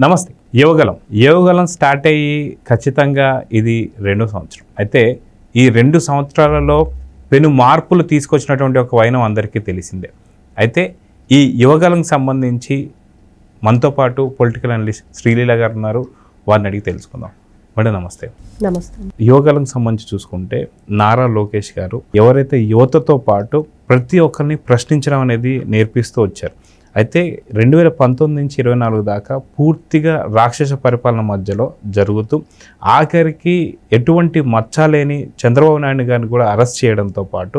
నమస్తే. యోగగలం స్టార్ట్ అయ్యి ఖచ్చితంగా ఇది 2వ సంవత్సరం. అయితే ఈ 2 సంవత్సరాలలో పెను మార్పులు తీసుకొచ్చినటువంటి ఒక వైనం అందరికీ తెలిసిందే. అయితే ఈ యువగలంకి సంబంధించి మనతో పాటు పొలిటికల్ అనలిస్ట్ శ్రీలీల గారు ఉన్నారు. వారిని అడిగి తెలుసుకుందాం. మేడం నమస్తే. నమస్తే. యోగగలంకి సంబంధించి చూసుకుంటే నారా లోకేష్ గారు ఎవరైతే యువతతో పాటు ప్రతి ఒక్కరిని ప్రశ్నించడం అనేది నేర్పిస్తూ వచ్చారు. అయితే 2019 నుంచి 24 దాకా పూర్తిగా రాక్షస పరిపాలన మధ్యలో జరుగుతూ ఆఖరికి ఎటువంటి మచ్చలేని చంద్రబాబు నాయుడు గారిని కూడా అరెస్ట్ చేయడంతో పాటు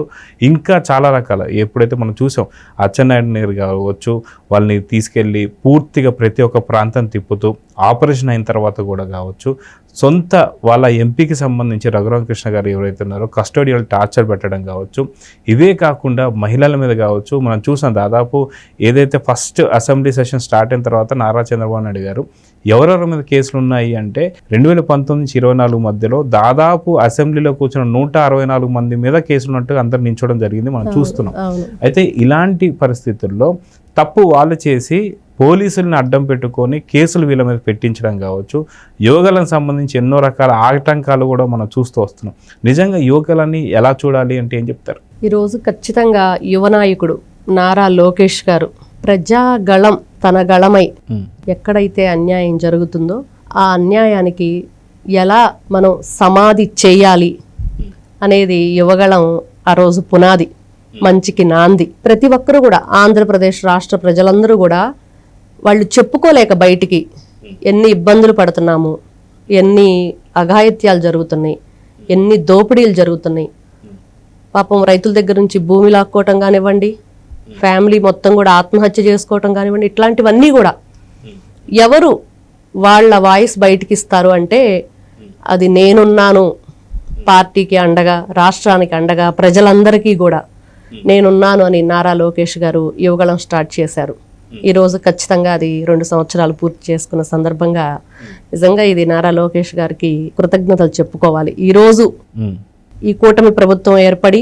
ఇంకా చాలా రకాల ఎప్పుడైతే మనం చూసాం అచ్చెన్నాయుడు గారు కావచ్చు, వాళ్ళని తీసుకెళ్ళి పూర్తిగా ప్రతి ఒక్క ప్రాంతం తిప్పుతూ ఆపరేషన్ అయిన తర్వాత కూడా కావచ్చు, సొంత వాళ్ళ ఎంపీకి సంబంధించి రఘురామకృష్ణ గారు ఎవరైతే ఉన్నారో కస్టోడియల్ టార్చర్ పెట్టడం కావచ్చు, ఇవే కాకుండా మహిళల మీద కావచ్చు. మనం చూసాం దాదాపు ఏదైతే ఫస్ట్ అసెంబ్లీ సెషన్ స్టార్ట్ అయిన తర్వాత నారా చంద్రబాబు నాయుడు గారు ఎవరెవరి మీద కేసులు ఉన్నాయి అంటే 2019 నుంచి 24 మధ్యలో దాదాపు అసెంబ్లీలో కూర్చున్న 164 మంది మీద కేసులు ఉన్నట్టు అందరు నించోవడం జరిగింది, మనం చూస్తున్నాం. అయితే ఇలాంటి పరిస్థితుల్లో తప్పు వాళ్ళు చేసి పోలీసులను అడ్డం పెట్టుకొని కేసులు వీళ్ళ మీద పెట్టించడం కావచ్చు, యోగాలకు సంబంధించి ఎన్నో రకాల ఆటంకాలు కూడా మనం చూస్తూ వస్తున్నాం. నిజంగా యోగాలని ఎలా చూడాలి అంటే ఏం చెప్తారు? ఈరోజు ఖచ్చితంగా యువ నాయకుడు నారా లోకేష్ గారు ప్రజాగళం తన గళమై ఎక్కడైతే అన్యాయం జరుగుతుందో ఆ అన్యాయానికి ఎలా మనం సమాధి చేయాలి అనేది యువగళం ఆ రోజు పునాది, మంచికి నాంది. ప్రతి ఒక్కరూ కూడా ఆంధ్రప్రదేశ్ రాష్ట్ర ప్రజలందరూ కూడా వాళ్ళు చెప్పుకోలేక బయటికి ఎన్ని ఇబ్బందులు పడుతున్నాము, ఎన్ని అఘాయిత్యాలు జరుగుతున్నాయి, ఎన్ని దోపిడీలు జరుగుతున్నాయి. పాపం రైతుల దగ్గర నుంచి భూమి లాక్కోవటం కానివ్వండి, ఫ్యామిలీ మొత్తం కూడా ఆత్మహత్య చేసుకోవటం కానివ్వండి, ఇట్లాంటివన్నీ కూడా ఎవరు వాళ్ళ వాయిస్ బయటికి ఇస్తారు అంటే అది నేనున్నాను, పార్టీకి అండగా, రాష్ట్రానికి అండగా, ప్రజలందరికీ కూడా నేనున్నాను అని నారా లోకేష్ గారు యువగళం స్టార్ట్ చేశారు. ఈరోజు ఖచ్చితంగా అది 2 సంవత్సరాలు పూర్తి చేసుకున్న సందర్భంగా నిజంగా ఇది నారా లోకేష్ గారికి కృతజ్ఞతలు చెప్పుకోవాలి. ఈరోజు ఈ కూటమి ప్రభుత్వం ఏర్పడి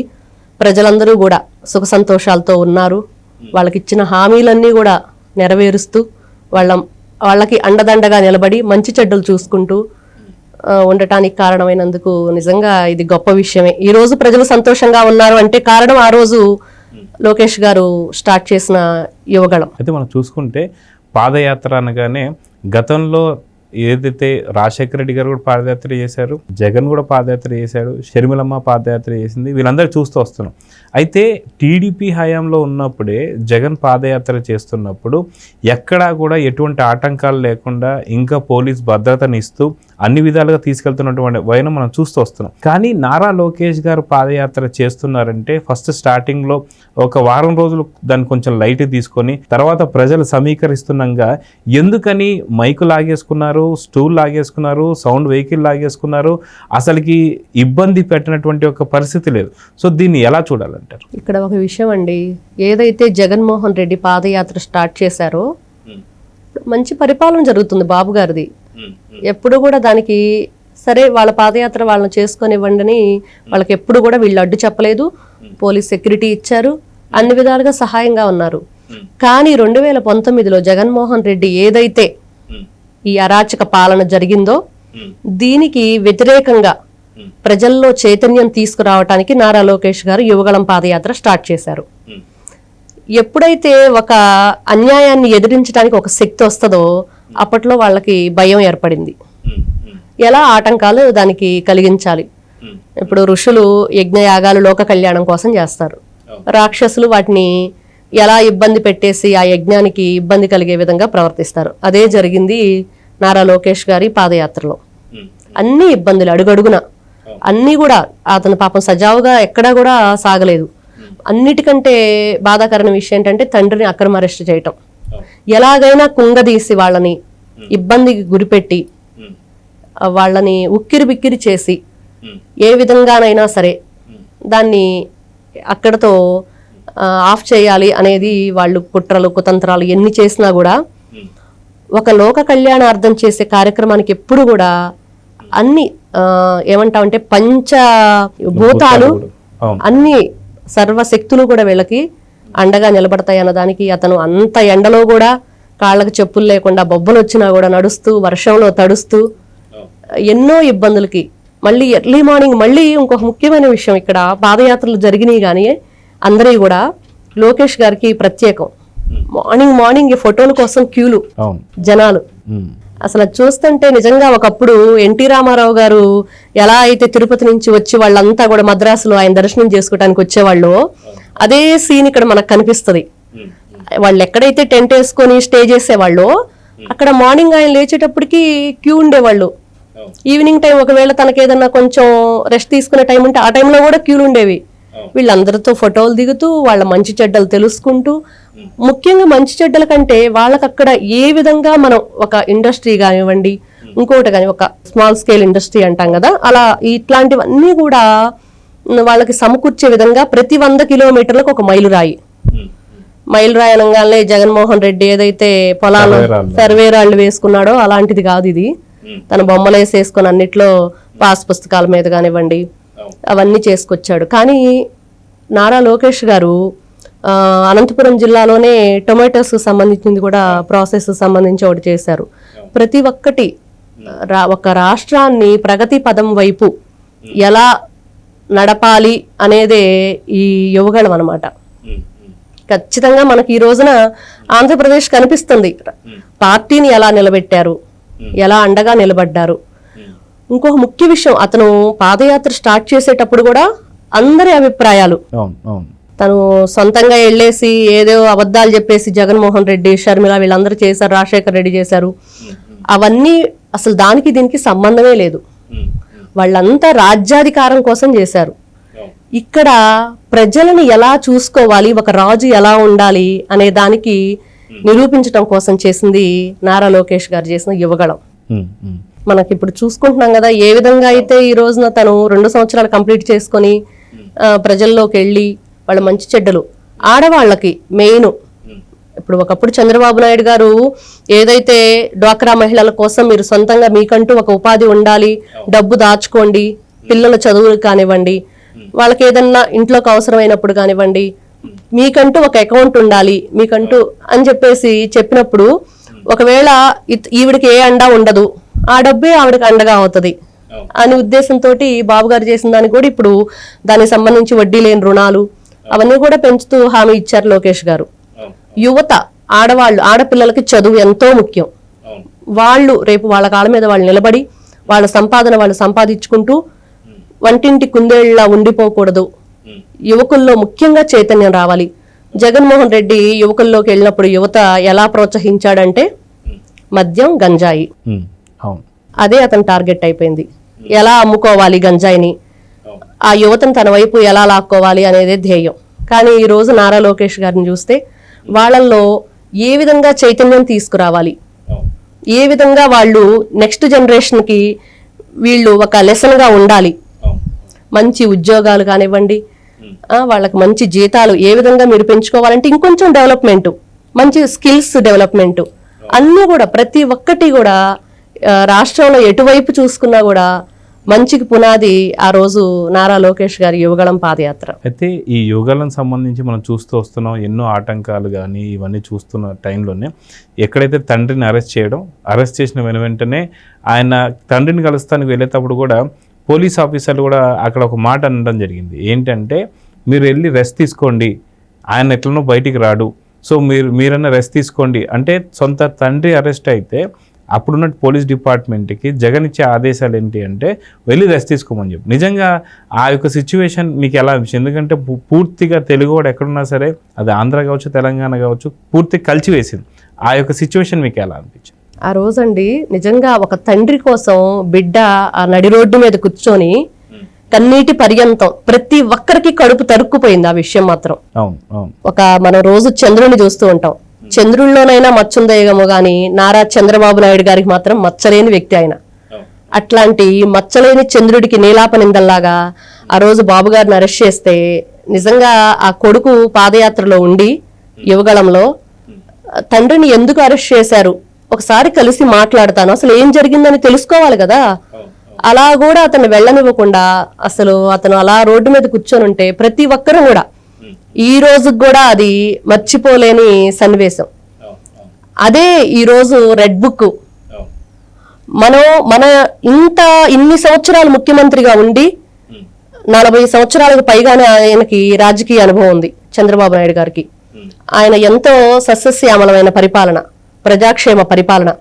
ప్రజలందరూ కూడా సుఖ సంతోషాలతో ఉన్నారు. వాళ్ళకి ఇచ్చిన హామీలన్నీ కూడా నెరవేరుస్తూ వాళ్ళకి అండదండగా నిలబడి మంచి చెడ్డలు చూసుకుంటూ ఉండటానికి కారణమైనందుకు నిజంగా ఇది గొప్ప విషయమే. ఈ రోజు ప్రజలు సంతోషంగా ఉన్నారు అంటే కారణం ఆ రోజు లోకేష్ గారు స్టార్ట్ చేసిన యువగళం. అయితే మనం చూసుకుంటే పాదయాత్ర అనగానే గతంలో ఏదైతే రాజశేఖర రెడ్డి గారు కూడా పాదయాత్ర చేశారు, జగన్ కూడా పాదయాత్ర చేశారు, షర్మిలమ్మ పాదయాత్ర చేసింది, వీళ్ళందరూ చూస్తూ వస్తున్నాం. అయితే టీడీపీ హయాంలో ఉన్నప్పుడే జగన్ పాదయాత్ర చేస్తున్నప్పుడు ఎక్కడా కూడా ఎటువంటి ఆటంకాలు లేకుండా ఇంకా పోలీస్ భద్రతని ఇస్తూ అన్ని విధాలుగా తీసుకెళ్తున్నటువంటి వైనం మనం చూస్తూ వస్తున్నాం. కానీ నారా లోకేష్ గారు పాదయాత్ర చేస్తున్నారంటే ఫస్ట్ స్టార్టింగ్లో ఒక వారం రోజులు దాన్ని కొంచెం లైట్ తీసుకొని తర్వాత ప్రజలు సమీకరిస్తున్నాగా ఎందుకని మైకు లాగేసుకున్నారు, స్టూల్ లాగేసుకున్నారు, సౌండ్ వెహికల్ లాగేసుకున్నారు, అసలుకి ఇబ్బంది పెట్టినటువంటి ఒక పరిస్థితి లేదు. సో దీన్ని ఎలా చూడాలంటారు? ఇక్కడ ఒక విషయం అండి, ఏదైతే జగన్మోహన్ రెడ్డి పాదయాత్ర స్టార్ట్ చేశారో మంచి పరిపాలన జరుగుతుంది బాబు గారిది. ఎప్పుడు కూడా దానికి సరే వాళ్ళ పాదయాత్ర వాళ్ళని చేసుకొనివ్వండి, వాళ్ళకి ఎప్పుడు కూడా వీళ్ళు అడ్డు చెప్పలేదు. పోలీస్ సెక్యూరిటీ ఇచ్చారు, అన్ని విధాలుగా సహాయంగా ఉన్నారు. కానీ 2019లో జగన్మోహన్ రెడ్డి ఏదైతే ఈ అరాచక పాలన జరిగిందో దీనికి వ్యతిరేకంగా ప్రజల్లో చైతన్యం తీసుకురావటానికి నారా లోకేష్ గారు యువగళం పాదయాత్ర స్టార్ట్ చేశారు. ఎప్పుడైతే ఒక అన్యాయాన్ని ఎదిరించడానికి ఒక శక్తి వస్తుందో అప్పట్లో వాళ్ళకి భయం ఏర్పడింది. ఎలా ఆటంకాలు దానికి కలిగించాలి. ఇప్పుడు ఋషులు యజ్ఞయాగాలు లోక కళ్యాణం కోసం చేస్తారు, రాక్షసులు వాటిని ఎలా ఇబ్బంది పెట్టేసి ఆ యజ్ఞానికి ఇబ్బంది కలిగే విధంగా ప్రవర్తిస్తారు. అదే జరిగింది నారా లోకేష్ గారి పాదయాత్రలో. అన్ని ఇబ్బందులు అడుగడుగున అన్నీ కూడా అతను పాపం సజావుగా ఎక్కడా కూడా సాగలేదు. అన్నిటికంటే బాధాకరమైన విషయం ఏంటంటే తండ్రిని అక్రమ అరెస్ట్ చేయటం, ఎలాగైనా కుంగదీసి వాళ్ళని ఇబ్బందికి గురిపెట్టి వాళ్ళని ఉక్కిరి బిక్కిరి చేసి ఏ విధంగానైనా సరే దాన్ని అక్కడతో ఆఫ్ చేయాలి అనేది వాళ్ళు కుట్రలు కుతంత్రాలు ఎన్ని చేసినా కూడా ఒక లోక కళ్యాణార్థం చేసే కార్యక్రమానికి ఎప్పుడు కూడా అన్ని ఏమంటామంటే పంచభూతాలు అన్ని సర్వశక్తులు కూడా వీళ్ళకి అండగా నిలబడతాయి అన్నదానికి అతను అంత ఎండలో కూడా కాళ్ళకు చెప్పులు లేకుండా బొబ్బలు వచ్చినా కూడా నడుస్తూ వర్షంలో తడుస్తూ ఎన్నో ఇబ్బందులకి మళ్ళీ ఎర్లీ మార్నింగ్ మళ్ళీ ఇంకొక ముఖ్యమైన విషయం ఇక్కడ పాదయాత్రలు జరిగినాయి కానీ అందరి కూడా లోకేష్ గారికి ప్రత్యేకం. మార్నింగ్ ఈ ఫోటోల కోసం క్యూలు జనాలు. అసలు చూస్తుంటే నిజంగా ఒకప్పుడు ఎన్టీ రామారావు గారు ఎలా అయితే తిరుపతి నుంచి వచ్చి వాళ్ళంతా కూడా మద్రాసులో ఆయన దర్శనం చేసుకోవడానికి వచ్చేవాళ్ళు, అదే సీన్ ఇక్కడ మనకు కనిపిస్తుంది. వాళ్ళు ఎక్కడైతే టెంట్ వేసుకొని స్టే చేసేవాళ్ళు అక్కడ మార్నింగ్ ఆయన లేచేటప్పటికి క్యూ ఉండేవాళ్ళు. ఈవినింగ్ టైం ఒకవేళ తనకి ఏదన్నా కొంచెం రెస్ట్ తీసుకునే టైం ఉంటే ఆ టైంలో కూడా క్యూలు ఉండేవి. వీళ్ళందరితో ఫోటోలు దిగుతూ వాళ్ళ మంచి చెడ్డలు తెలుసుకుంటూ, ముఖ్యంగా మంచి చెడ్డల కంటే వాళ్ళకి అక్కడ ఏ విధంగా మనం ఒక ఇండస్ట్రీ కానివ్వండి, ఇంకోటి కానీ ఒక స్మాల్ స్కేల్ ఇండస్ట్రీ అంటాం కదా, అలా ఇట్లాంటివన్నీ కూడా వాళ్ళకి సమకూర్చే విధంగా ప్రతి 100 కిలోమీటర్లకు ఒక మైలురాయి అనగానే జగన్మోహన్ రెడ్డి ఏదైతే పొలాలు సర్వేరాళ్ళు వేసుకున్నాడో అలాంటిది కాదు ఇది. తన బొమ్మలు వేసేసుకొని అన్నిట్లో పాస్ పుస్తకాల మీద కానివ్వండి అవన్నీ చేసుకొచ్చాడు. కానీ నారా లోకేష్ గారు అనంతపురం జిల్లాలోనే టొమాటోస్ సంబంధించింది కూడా ప్రాసెస్ సంబంధించి ఒకటి చేశారు. ప్రతి ఒక్కటి ఒక రాష్ట్రాన్ని ప్రగతి పదం వైపు ఎలా నడపాలి అనేదే ఈ యువగళం అన్నమాట. ఖచ్చితంగా మనకి ఈ రోజున ఆంధ్రప్రదేశ్ కనిపిస్తుంది. పార్టీని ఎలా నిలబెట్టారు, ఎలా అండగా నిలబడ్డారు. ఇంకొక ముఖ్య విషయం, అతను పాదయాత్ర స్టార్ట్ చేసేటప్పుడు కూడా అందరి అభిప్రాయాలు, తను సొంతంగా వెళ్ళేసి ఏదో అబద్ధాలు చెప్పేసి జగన్మోహన్ రెడ్డి, షర్మిల వీళ్ళందరూ చేశారు, రాజశేఖర్ రెడ్డి చేశారు, అవన్నీ అసలు దానికి దీనికి సంబంధమే లేదు. వాళ్ళంతా రాజ్యాధికారం కోసం చేశారు. ఇక్కడ ప్రజలను ఎలా చూసుకోవాలి, ఒక రాజు ఎలా ఉండాలి అనే దానికి నిరూపించడం కోసం చేసింది నారా లోకేష్ గారు చేసిన యువగళం. మనకి ఇప్పుడు చూసుకుంటున్నాం కదా ఏ విధంగా అయితే ఈ రోజున తను 2 సంవత్సరాలు కంప్లీట్ చేసుకొని ప్రజల్లోకి వెళ్ళి వాళ్ళ మంచి చెడ్డలు ఆడవాళ్ళకి మెయిన్. ఇప్పుడు ఒకప్పుడు చంద్రబాబు నాయుడు గారు ఏదైతే డ్వాక్రా మహిళల కోసం మీరు సొంతంగా మీకంటూ ఒక ఉపాధి ఉండాలి, డబ్బు దాచుకోండి, పిల్లల చదువులు కానివ్వండి, వాళ్ళకి ఏదన్నా ఇంట్లోకి అవసరమైనప్పుడు కానివ్వండి, మీకంటూ ఒక అకౌంట్ ఉండాలి మీకంటూ అని చెప్పేసి చెప్పినప్పుడు ఒకవేళ ఈవిడికి ఏ అండా ఉండదు, ఆ డబ్బే ఆవిడకి అండగా అవుతుంది అనే ఉద్దేశంతో బాబు గారు చేసిన దానికి కూడా ఇప్పుడు దానికి సంబంధించి వడ్డీ లేని రుణాలు అవన్నీ కూడా పెంచుతూ హామీ ఇచ్చారు లోకేష్ గారు. యువత, ఆడవాళ్ళు, ఆడపిల్లలకి చదువు ఎంతో ముఖ్యం. వాళ్ళు రేపు వాళ్ళ కాళ్ళ మీద వాళ్ళు నిలబడి వాళ్ళ సంపాదన వాళ్ళు సంపాదించుకుంటూ వంటింటి కుందేళ్లా ఉండిపోకూడదు. యువకుల్లో ముఖ్యంగా చైతన్యం రావాలి. జగన్మోహన్ రెడ్డి యువకుల్లోకి వెళ్ళినప్పుడు యువత ఎలా ప్రోత్సహించాడంటే మద్యం, గంజాయి, అదే అతని టార్గెట్ అయిపోయింది. ఎలా అమ్ముకోవాలి గంజాయిని, ఆ యువతను తన వైపు ఎలా లాక్కోవాలి అనేదే ధ్యేయం. కానీ ఈ రోజు నారా లోకేష్ గారిని చూస్తే వాళ్ళల్లో ఏ విధంగా చైతన్యం తీసుకురావాలి, ఏ విధంగా వాళ్ళు నెక్స్ట్ జనరేషన్కి వీళ్ళు ఒక లెసన్గా ఉండాలి, మంచి ఉద్యోగాలు కానివ్వండి, వాళ్ళకి మంచి జీతాలు ఏ విధంగా మీరు పెంచుకోవాలంటే ఇంకొంచెం డెవలప్మెంట్, మంచి స్కిల్స్ డెవలప్మెంట్ అన్నీ కూడా ప్రతి ఒక్కటి కూడా రాష్ట్రంలో ఎటువైపు చూసుకున్నా కూడా మంచికి పునాది ఆ రోజు నారా లోకేష్ గారి యువగళం పాదయాత్ర. అయితే ఈ యువగళం సంబంధించి మనం చూస్తూ వస్తున్నాం, ఎన్నో ఆటంకాలు కానీ ఇవన్నీ చూస్తున్న టైంలోనే ఎక్కడైతే తండ్రిని అరెస్ట్ చేసిన వెంటనే ఆయన తండ్రిని కలుస్తానికి వెళ్ళేటప్పుడు కూడా పోలీస్ ఆఫీసర్లు కూడా అక్కడ ఒక మాట అనడం జరిగింది. ఏంటంటే మీరు వెళ్ళి రెస్ట్ తీసుకోండి, ఆయన ఎట్లనో బయటికి రాడు, సో మీరన్నా రెస్ట్ తీసుకోండి అంటే సొంత తండ్రి అరెస్ట్ అయితే అప్పుడున్న పోలీస్ డిపార్ట్మెంట్కి జగన్ ఇచ్చే ఆదేశాలు ఏంటి అంటే వెళ్ళి రెస్ట్ తీసుకోమని చెప్పి. నిజంగా ఆ యొక్క సిచ్యువేషన్ మీకు ఎలా అనిపించింది? ఎందుకంటే పూర్తిగా తెలుగు వాడు ఎక్కడున్నా సరే అది ఆంధ్ర కావచ్చు, తెలంగాణ కావచ్చు, పూర్తిగా కలిసివేసింది. ఆ యొక్క సిచ్యువేషన్ మీకు ఎలా అనిపించింది? ఆ రోజండి నిజంగా ఒక తండ్రి కోసం బిడ్డ ఆ నడి రోడ్డు మీద కూర్చొని కన్నీటి పర్యంతం ప్రతి ఒక్కరికి కడుపు తరుక్కుపోయింది ఆ విషయం మాత్రం. ఒక మనం రోజు చంద్రుని చూస్తూ ఉంటాం, చంద్రుల్లోనైనా మచ్చుందేయగము గాని నారా చంద్రబాబు నాయుడు గారికి మాత్రం మచ్చలేని వ్యక్తి ఆయన. అట్లాంటి మచ్చలేని చంద్రుడికి నీలాపనిందల్లాగా ఆ రోజు బాబు గారిని అరెస్ట్ చేస్తే నిజంగా ఆ కొడుకు పాదయాత్రలో ఉండి యువగళంలో తండ్రిని ఎందుకు అరెస్ట్ చేశారు, ఒకసారి కలిసి మాట్లాడతాను, అసలు ఏం జరిగిందని తెలుసుకోవాలి కదా, అలా కూడా అతను వెళ్ళనివ్వకుండా అసలు అతను అలా రోడ్డు మీద కూర్చొని ఉంటే ప్రతి ఒక్కరూ కూడా ఈ రోజుకి కూడా అది మర్చిపోలేని సన్నివేశం. అదే ఈరోజు రెడ్ బుక్. మన ఇన్ని సంవత్సరాలు ముఖ్యమంత్రిగా ఉండి 40 సంవత్సరాలకు పైగానే ఆయనకి రాజకీయ అనుభవం ఉంది చంద్రబాబు నాయుడు గారికి. ఆయన ఎంతో సస్యశ్యామలమైన పరిపాలన, ప్రజాక్షేమ పరిపాలన,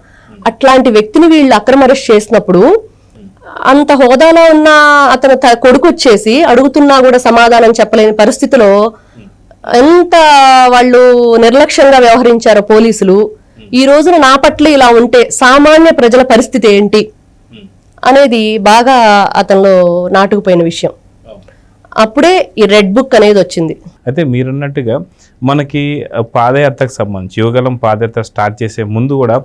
అట్లాంటి వ్యక్తిని వీళ్ళు అక్రమ అరెస్ట్ చేసినప్పుడు అంత హోదాలో ఉన్న అతను కొడుకు వచ్చేసి అడుగుతున్నా కూడా సమాధానం చెప్పలేని పరిస్థితిలో ఎంత వాళ్ళు నిర్లక్ష్యంగా వ్యవహరించారో పోలీసులు. ఈ రోజున నా పట్ల ఇలా ఉంటే సామాన్య ప్రజల పరిస్థితి ఏంటి అనేది బాగా అతనిలో నాటుకుపోయిన విషయం. అప్పుడే ఈ రెడ్ బుక్ అనేది వచ్చింది. అయితే మీరున్నట్టుగా మనకి పాదయాత్రకు సంబంధించి యువగలం పాదయాత్ర స్టార్ట్ చేసే ముందు కూడా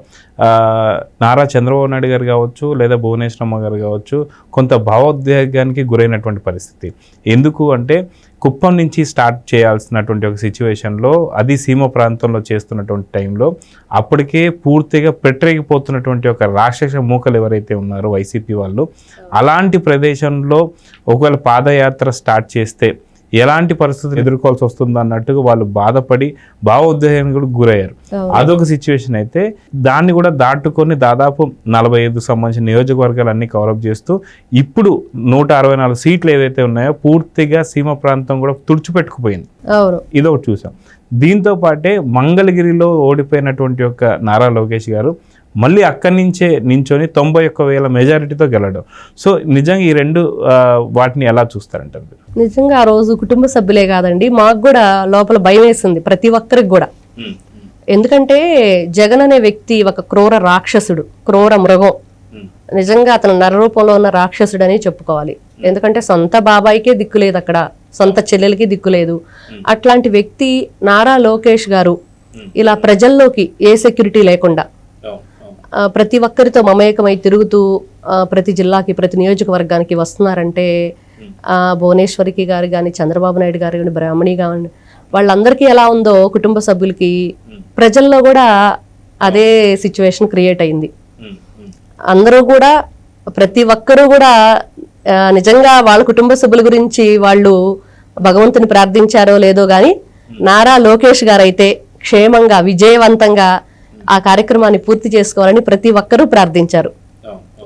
నారా చంద్రబాబు నాయుడు గారు కావచ్చు లేదా భువనేశ్వరమ్మ గారు కావచ్చు కొంత భావోద్వేగానికి గురైనటువంటి పరిస్థితి. ఎందుకు అంటే కుప్పం నుంచి స్టార్ట్ చేయాల్సినటువంటి ఒక సిచ్యువేషన్లో అది సీమ ప్రాంతంలో చేస్తున్నటువంటి టైంలో అప్పటికే పూర్తిగా పెట్టరేగిపోతున్నటువంటి ఒక రాక్షస మూకలు ఎవరైతే ఉన్నారో వైసీపీ వాళ్ళు, అలాంటి ప్రదేశంలో ఒకవేళ పాదయాత్ర స్టార్ట్ చేస్తే ఎలాంటి పరిస్థితులు ఎదుర్కోవాల్సి వస్తుందో అన్నట్టుగా వాళ్ళు బాధపడి భావోద్వేగానికి కూడా గురయ్యారు. అదొక సిచ్యువేషన్ అయితే దాన్ని కూడా దాటుకొని దాదాపు 45 సంబంధించిన నియోజకవర్గాలన్నీ కవరప్ చేస్తూ ఇప్పుడు 164 సీట్లు ఏవైతే ఉన్నాయో పూర్తిగా సీమ ప్రాంతం కూడా తుడిచిపెట్టుకుపోయింది. ఇదొకటి చూసాం. దీంతో పాటే మంగళగిరిలో ఓడిపోయినటువంటి ఒక నారా లోకేష్ గారు మళ్ళీ అక్కడి నుంచే నించొని 91,000 మెజారిటీతో గెలడం. సో నిజంగా ఈ రెండు వాటిని ఎలా చూస్తారంటారు? నిజంగా ఆ రోజు కుటుంబ సభ్యులే కాదండి, మాకు కూడా లోపల భయం వేసింది, ప్రతి ఒక్కరికి కూడా. ఎందుకంటే జగన్ అనే వ్యక్తి ఒక క్రూర రాక్షసుడు, క్రూర మృగం. నిజంగా అతను నరరూపంలో ఉన్న రాక్షసుడు అని చెప్పుకోవాలి. ఎందుకంటే సొంత బాబాయికే దిక్కు లేదు అక్కడ, సొంత చెల్లెలకి దిక్కు లేదు. అట్లాంటి వ్యక్తి నారా లోకేష్ గారు ఇలా ప్రజల్లోకి ఏ సెక్యూరిటీ లేకుండా ప్రతి ఒక్కరితో మమేకమై తిరుగుతూ ప్రతి జిల్లాకి ప్రతి నియోజకవర్గానికి వస్తున్నారంటే భువనేశ్వరికి గారు కానీ చంద్రబాబు నాయుడు గారు కానీ బ్రాహ్మణి కానీ వాళ్ళందరికీ ఎలా ఉందో కుటుంబ సభ్యులకి ప్రజల్లో కూడా అదే సిచ్యువేషన్ క్రియేట్ అయింది. అందరూ కూడా ప్రతి ఒక్కరూ కూడా నిజంగా వాళ్ళ కుటుంబ సభ్యుల గురించి వాళ్ళు భగవంతుని ప్రార్థించారో లేదో కానీ నారా లోకేష్ గారు అయితే క్షేమంగా విజయవంతంగా ఆ కార్యక్రమాన్ని పూర్తి చేసుకోవాలని ప్రతి ఒక్కరూ ప్రార్థించారు.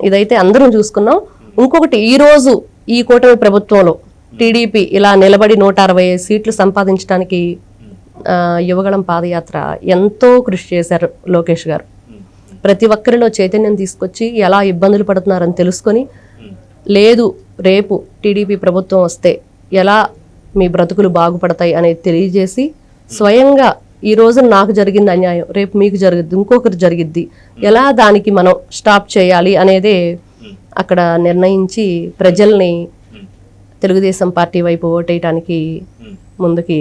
ఇదైతే అందరం చూసుకున్నాం. ఇంకొకటి, ఈ రోజు ఈ కూటమి ప్రభుత్వంలో టీడీపీ ఇలా నిలబడి 160 సీట్లు సంపాదించడానికి యువగళం పాదయాత్ర ఎంతో కృషి చేశారు లోకేష్ గారు. ప్రతి ఒక్కరిలో చైతన్యం తీసుకొచ్చి ఎలా ఇబ్బందులు పడుతున్నారని తెలుసుకొని, లేదు రేపు టీడీపీ ప్రభుత్వం వస్తే ఎలా మీ బ్రతుకులు బాగుపడతాయి అనేది తెలియజేసి స్వయంగా ఈ రోజు నాకు జరిగింది అన్యాయం, రేపు మీకు జరిగిద్ది, ఇంకొకరు జరిగిద్ది, ఎలా దానికి మనం స్టాప్ చేయాలి అనేదే అక్కడ నిర్ణయించి ప్రజల్ని తెలుగుదేశం పార్టీ వైపు ఓటేయడానికి ముందుకి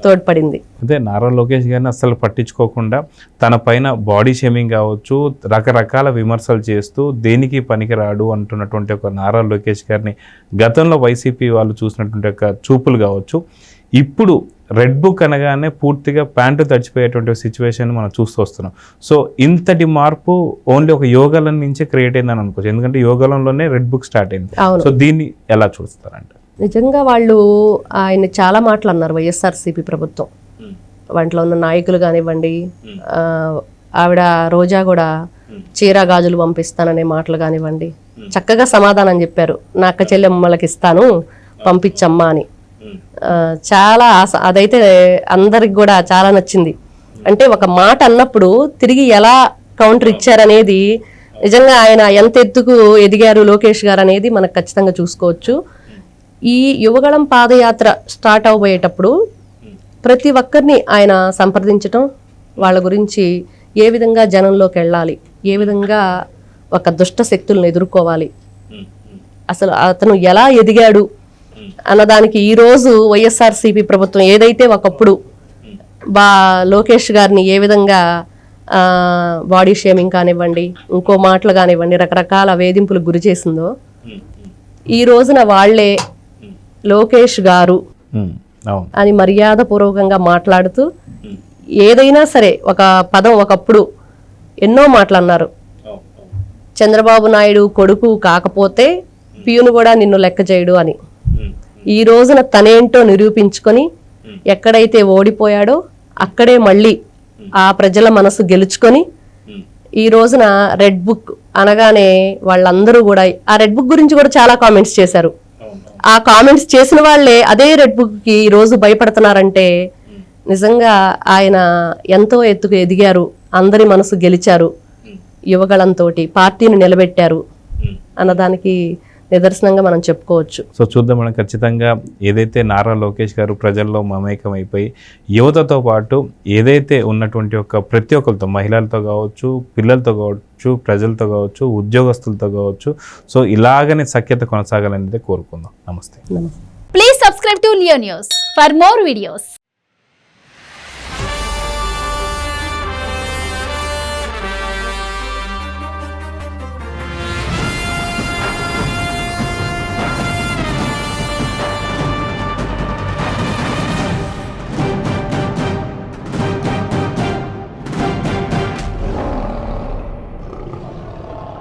తోడ్పడింది. అదే నారా లోకేష్ గారిని అస్సలు పట్టించుకోకుండా తన పైన బాడీ షేమింగ్ కావచ్చు, రకరకాల విమర్శలు చేస్తూ దేనికి పనికిరాడు అంటున్నటువంటి ఒక నారా లోకేష్ గారిని గతంలో వైసీపీ వాళ్ళు చూసినటువంటి ఒక చూపులు కావచ్చు, ఇప్పుడు రెడ్ బుక్ అనగానే పూర్తిగా ప్యాంటు తడిచిపోయేటువంటి సిచ్యువేషన్ మనం చూస్తూ వస్తున్నాం. సో ఇంతటి మార్పు ఓన్లీ ఒక యోగాలం నుంచే క్రియేట్ అయిందని అనుకోవచ్చు, ఎందుకంటే యోగాలంలోనే రెడ్ బుక్ స్టార్ట్ అయింది. సో దీన్ని ఎలా చూస్తారంటే నిజంగా వాళ్ళు ఆయన చాలా మాటలు అన్నారు వైఎస్ఆర్సీపీ ప్రభుత్వం, వాటిలో ఉన్న నాయకులు కానివ్వండి, ఆవిడ రోజా కూడా చీర గాజులు పంపిస్తాననే మాటలు కానివ్వండి, చక్కగా సమాధానం చెప్పారు, నా అక్క చెల్లెమ్మలకి ఇస్తాను పంపించమ్మా అని. చాలా అదైతే అందరికి కూడా చాలా నచ్చింది. అంటే ఒక మాట అన్నప్పుడు తిరిగి ఎలా కౌంటర్ ఇచ్చారనేది నిజంగా ఆయన ఎంత ఎత్తుకు ఎదిగారు లోకేష్ గారు అనేది మనకు ఖచ్చితంగా చూసుకోవచ్చు. ఈ యువగళం పాదయాత్ర స్టార్ట్ అవబోయేటప్పుడు ప్రతి ఒక్కరిని ఆయన సంప్రదించటం, వాళ్ళ గురించి ఏ విధంగా జనంలోకి వెళ్ళాలి, ఏ విధంగా ఒక దుష్ట శక్తులను ఎదుర్కోవాలి, అసలు అతను ఎలా ఎదిగాడు అన్నదానికి ఈరోజు వైఎస్ఆర్సీపీ ప్రభుత్వం ఏదైతే ఒకప్పుడు లోకేష్ గారిని ఏ విధంగా బాడీ షేమింగ్ కానివ్వండి, ఇంకో మాటలు కానివ్వండి, రకరకాల వేధింపులకు గురి చేసిందో, ఈ రోజున వాళ్లే లోకేష్ గారు అని మర్యాదపూర్వకంగా మాట్లాడుతూ ఏదైనా సరే ఒక పదం ఒకప్పుడు ఎన్నో మాటలు అన్నారు. చంద్రబాబు నాయుడు కొడుకు కాకపోతే పియును కూడా నిన్ను లెక్క చేయడు అని. ఈ రోజున తనేంటో నిరూపించుకొని ఎక్కడైతే ఓడిపోయాడో అక్కడే మళ్ళీ ఆ ప్రజల మనసు గెలుచుకొని ఈ రోజున రెడ్ బుక్ అనగానే వాళ్ళందరూ కూడా ఆ రెడ్ బుక్ గురించి కూడా చాలా కామెంట్స్ చేశారు. ఆ కామెంట్స్ చేసిన వాళ్ళే అదే రెడ్ బుక్ కి ఈ రోజు భయపడుతున్నారంటే నిజంగా ఆయన ఎంతో ఎత్తుకు ఎదిగారు, అందరి మనసు గెలిచారు, యువగళంతో పార్టీని నిలబెట్టారు అన్నదానికి నిదర్శనంగా మనం చెప్పుకోవచ్చు. సో చూద్దాం మనం ఖచ్చితంగా ఏదైతే నారా లోకేష్ గారు ప్రజల్లో మమేకం అయిపోయి యువతతో పాటు ఏదైతే ఉన్నటువంటి ప్రతి ఒక్కరితో, మహిళలతో కావచ్చు, పిల్లలతో కావచ్చు, ప్రజలతో కావచ్చు, ఉద్యోగస్తులతో కావచ్చు, సో ఇలాగనే సఖ్యత కొనసాగాలనేది కోరుకుందాం. నమస్తే. Please subscribe to Leo News for more videos.